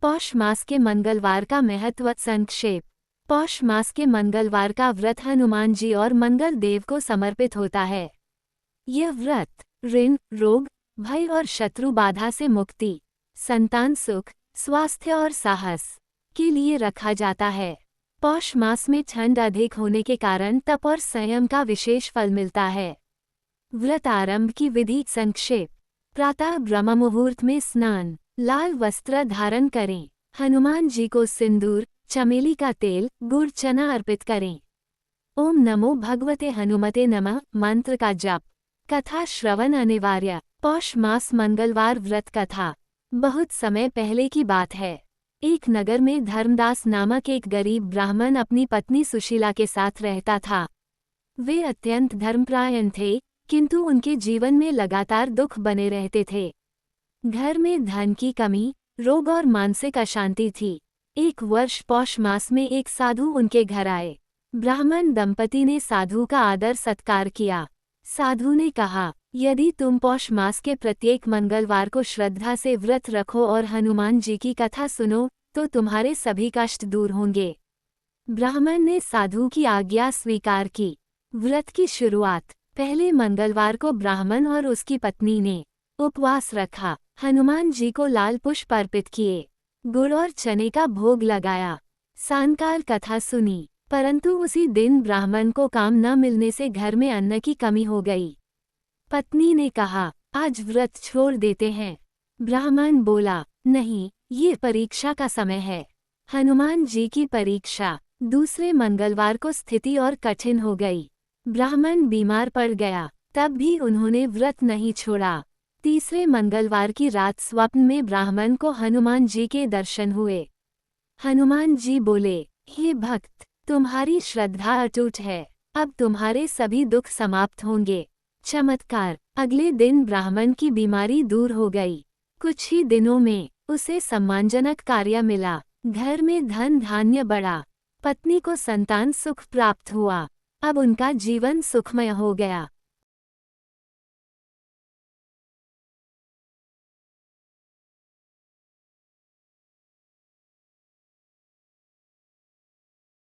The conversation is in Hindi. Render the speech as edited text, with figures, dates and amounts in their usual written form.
पौष मास के मंगलवार का महत्व संक्षेप। पौष मास के मंगलवार का व्रत हनुमान जी और मंगल देव को समर्पित होता है। यह व्रत ऋण, रोग, भय और शत्रु बाधा से मुक्ति, संतान सुख, स्वास्थ्य और साहस के लिए रखा जाता है। पौष मास में ठंड अधिक होने के कारण तप और संयम का विशेष फल मिलता है। व्रत आरंभ की विधि संक्षेप। प्रातः ब्रह्म मुहूर्त में स्नान, लाल वस्त्र धारण करें। हनुमान जी को सिंदूर, चमेली का तेल, गुड़, चना अर्पित करें। ओम नमो भगवते हनुमते नमः मंत्र का जप। कथा श्रवण अनिवार्य। पौष मास मंगलवार व्रत कथा। बहुत समय पहले की बात है। एक नगर में धर्मदास नामक एक गरीब ब्राह्मण अपनी पत्नी सुशीला के साथ रहता था। वे अत्यंत धर्मपरायण थे, किंतु उनके जीवन में लगातार दुख बने रहते थे। घर में धन की कमी, रोग और मानसिक अशांति थी। एक वर्ष पौष मास में एक साधु उनके घर आए। ब्राह्मण दंपति ने साधु का आदर सत्कार किया। साधु ने कहा, यदि तुम पौष मास के प्रत्येक मंगलवार को श्रद्धा से व्रत रखो और हनुमान जी की कथा सुनो, तो तुम्हारे सभी कष्ट दूर होंगे। ब्राह्मण ने साधु की आज्ञा स्वीकार की। व्रत की शुरुआत। पहले मंगलवार को ब्राह्मण और उसकी पत्नी ने उपवास रखा। हनुमान जी को लाल पुष्प अर्पित किए, गुड़ और चने का भोग लगाया, सायंकाल कथा सुनी। परंतु उसी दिन ब्राह्मण को काम न मिलने से घर में अन्न की कमी हो गई। पत्नी ने कहा, आज व्रत छोड़ देते हैं। ब्राह्मण बोला, नहीं, ये परीक्षा का समय है। हनुमान जी की परीक्षा। दूसरे मंगलवार को स्थिति और कठिन हो गई। ब्राह्मण बीमार पड़ गया, तब भी उन्होंने व्रत नहीं छोड़ा। तीसरे मंगलवार की रात स्वप्न में ब्राह्मण को हनुमान जी के दर्शन हुए। हनुमान जी बोले, हे भक्त, तुम्हारी श्रद्धा अटूट है, अब तुम्हारे सभी दुख समाप्त होंगे। चमत्कार। अगले दिन ब्राह्मण की बीमारी दूर हो गई। कुछ ही दिनों में उसे सम्मानजनक कार्य मिला। घर में धन धान्य बढ़ा। पत्नी को संतान सुख प्राप्त हुआ। अब उनका जीवन सुखमय हो गया।